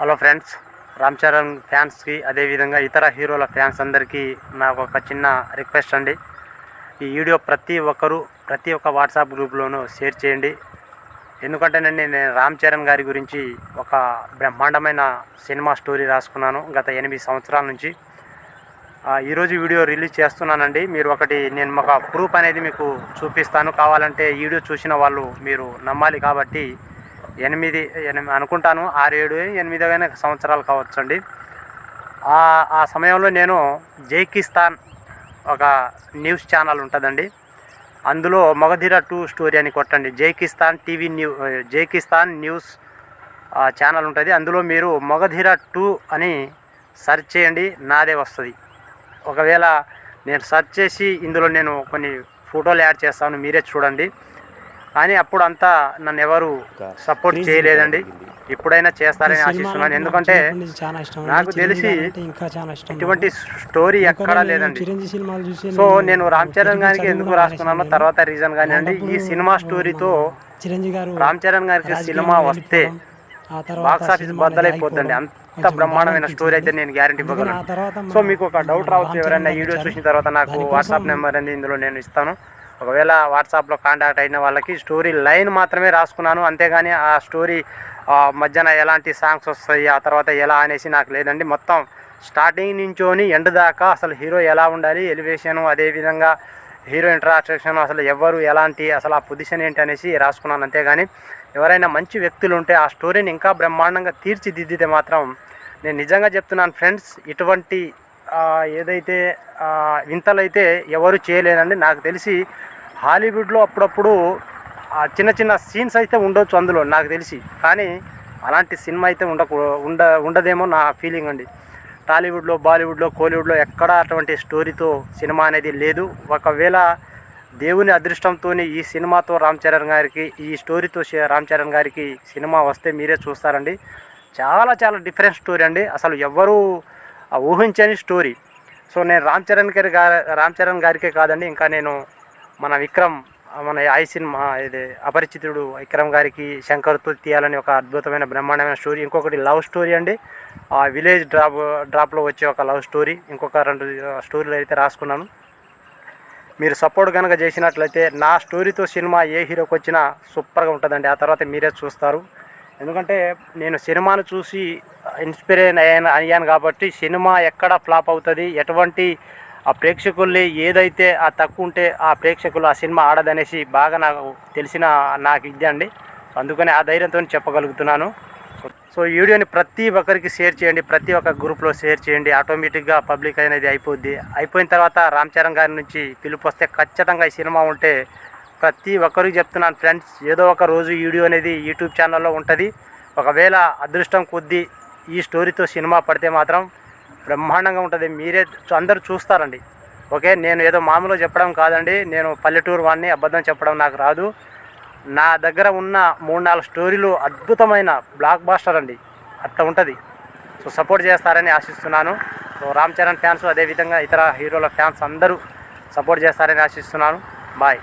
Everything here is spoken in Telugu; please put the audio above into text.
హలో ఫ్రెండ్స్, రామ్ చరణ్ ఫ్యాన్స్కి అదేవిధంగా ఇతర హీరోల ఫ్యాన్స్ అందరికీ నాకు ఒక చిన్న రిక్వెస్ట్ అండి. ఈ వీడియో ప్రతి ఒక్క వాట్సాప్ గ్రూప్లోనూ షేర్ చేయండి. ఎందుకంటే నేను రామ్ చరణ్ గారి గురించి ఒక బ్రహ్మాండమైన సినిమా స్టోరీ రాసుకున్నాను గత 8 సంవత్సరాల నుంచి. ఈరోజు వీడియో రిలీజ్ చేస్తున్నానండి. నేను ఒక ప్రూఫ్ అనేది మీకు చూపిస్తాను. కావాలంటే ఈ వీడియో చూసిన వాళ్ళు మీరు నమ్మాలి. కాబట్టి 8 అనుకుంటాను, 6, 7, 8 సంవత్సరాలు కావచ్చండి. ఆ సమయంలో నేను జైకిస్తాన్ ఒక న్యూస్ ఛానల్ ఉంటుందండి. అందులో మగధీర 2 స్టోరీ అని కొట్టండి. జైకిస్తాన్ న్యూస్ ఛానల్ ఉంటుంది. అందులో మీరు మగధీర 2 అని సెర్చ్ చేయండి, నాదే వస్తుంది. ఒకవేళ నేను సెర్చ్ చేసి ఇందులో నేను కొన్ని ఫోటోలు యాడ్ చేస్తాను, మీరే చూడండి. కానీ అప్పుడు అంతా నన్ను ఎవరు సపోర్ట్ చేయలేదండి. ఇప్పుడైనా చేస్తారని ఆశిస్తున్నాను. ఎందుకంటే నాకు తెలిసి ఇటువంటి స్టోరీ ఎక్కడా లేదండి. సో నేను రామ్ చరణ్ గారికి ఎందుకు రాసుకున్నానో తర్వాత రీజన్ కానివ్వండి. ఈ సినిమా స్టోరీతో రామ్ చరణ్ గారికి సినిమా వస్తే బాక్స్ ఆఫీస్ బద్దలైపోతుంది. అంత బ్రహ్మాండమైన స్టోరీ అయితే నేను గ్యారంటీ ఇవ్వగలను. సో మీకు ఒక డౌట్ రావచ్చు, ఎవరైనా వీడియో చూసిన తర్వాత నాకు వాట్సాప్ నెంబర్ అనేది ఇందులో నేను ఇస్తాను. ఒకవేళ వాట్సాప్లో కాంటాక్ట్ అయిన వాళ్ళకి స్టోరీ లైన్ మాత్రమే రాసుకున్నాను, అంతేగాని ఆ స్టోరీ మధ్యన ఎలాంటి సాంగ్స్ వస్తాయి, ఆ తర్వాత ఎలా అనేసి నాకు లేదండి. మొత్తం స్టార్టింగ్ నుంచోని ఎండ్ దాకా అసలు హీరో ఎలా ఉండాలి, ఎలివేషను, అదేవిధంగా హీరో ఇంట్రాక్షన్, అసలు ఎవరు ఎలాంటి, అసలు ఆ పొజిషన్ ఏంటి అనేసి రాసుకున్నాను. అంతేగాని ఎవరైనా మంచి వ్యక్తులు ఉంటే ఆ స్టోరీని ఇంకా బ్రహ్మాండంగా తీర్చిదిద్దితే మాత్రం నేను నిజంగా చెప్తున్నాను ఫ్రెండ్స్, ఇటువంటి ఏదైతే వింతలైతే ఎవరు చేయలేదండి. నాకు తెలిసి హాలీవుడ్లో అప్పుడప్పుడు చిన్న చిన్న సీన్స్ అయితే ఉండొచ్చు అందులో నాకు తెలిసి, కానీ అలాంటి సినిమా అయితే ఉండదేమో నా ఫీలింగ్ అండి. టాలీవుడ్లో, బాలీవుడ్లో, కోలీవుడ్లో ఎక్కడా అటువంటి స్టోరీతో సినిమా అనేది లేదు. ఒకవేళ దేవుని అదృష్టంతో ఈ సినిమాతో ఈ స్టోరీతో రామ్ చరణ్ గారికి సినిమా వస్తే మీరే చూస్తారండి. చాలా డిఫరెంట్ స్టోరీ అండి, అసలు ఎవ్వరూ ఊహించని స్టోరీ. సో నేను రామ్ చరణ్ గారికే కాదండి, ఇంకా నేను మన ఐ సినిమా ఇది అపరిచితుడు విక్రమ్ గారికి శంకర్తో తీయాలని ఒక అద్భుతమైన బ్రహ్మాండమైన స్టోరీ. ఇంకొకటి లవ్ స్టోరీ అండి, విలేజ్ డ్రాప్లో వచ్చే ఒక లవ్ స్టోరీ. ఇంకొక 2 స్టోరీలు అయితే రాసుకున్నాను. మీరు సపోర్ట్ కనుక చేసినట్లయితే నా స్టోరీతో సినిమా ఏ హీరోకి వచ్చినా సూపర్గా ఉంటుందండి. ఆ తర్వాత మీరే చూస్తారు. ఎందుకంటే నేను సినిమాను చూసి ఇన్స్పైర్ అయ్యాను కాబట్టి సినిమా ఎక్కడ ఫ్లాప్ అవుతుంది, ఎటువంటి ఆ ప్రేక్షకుల్ని ఏదైతే ఆ తక్కువ ఉంటే ఆ ప్రేక్షకులు ఆ సినిమా ఆడదనేసి బాగా నాకు ఇది అండి. అందుకని ఆ ధైర్యంతో చెప్పగలుగుతున్నాను. సో ఈ వీడియోని ప్రతి ఒక్కరికి షేర్ చేయండి, ప్రతి ఒక్క గ్రూప్లో షేర్ చేయండి. ఆటోమేటిక్గా పబ్లిక్ అనేది అయిపోయిన తర్వాత రామ్ చరణ్ గారి నుంచి పిలుపు వస్తే ఖచ్చితంగా ఈ సినిమా ఉంటే ప్రతి ఒక్కరికి చెప్తున్నాను ఫ్రెండ్స్, ఏదో ఒక రోజు వీడియో అనేది యూట్యూబ్ ఛానల్లో ఉంటుంది. ఒకవేళ అదృష్టం కొద్దీ ఈ స్టోరీతో సినిమా పడితే మాత్రం బ్రహ్మాండంగా ఉంటుంది, మీరే అందరూ చూస్తారండి. ఓకే, నేను ఏదో మామూలుగా చెప్పడం కాదండి, నేను పల్లెటూరు వాడిని, అబద్ధం చెప్పడం నాకు రాదు. నా దగ్గర ఉన్న 3-4 స్టోరీలు అద్భుతమైన బ్లాక్ బాస్టర్ అండి, అట్లా ఉంటుంది. సో సపోర్ట్ చేస్తారని ఆశిస్తున్నాను. సో రామ్ చరణ్ ఫ్యాన్స్ అదేవిధంగా ఇతర హీరోల ఫ్యాన్స్ అందరూ సపోర్ట్ చేస్తారని ఆశిస్తున్నాను. బాయ్.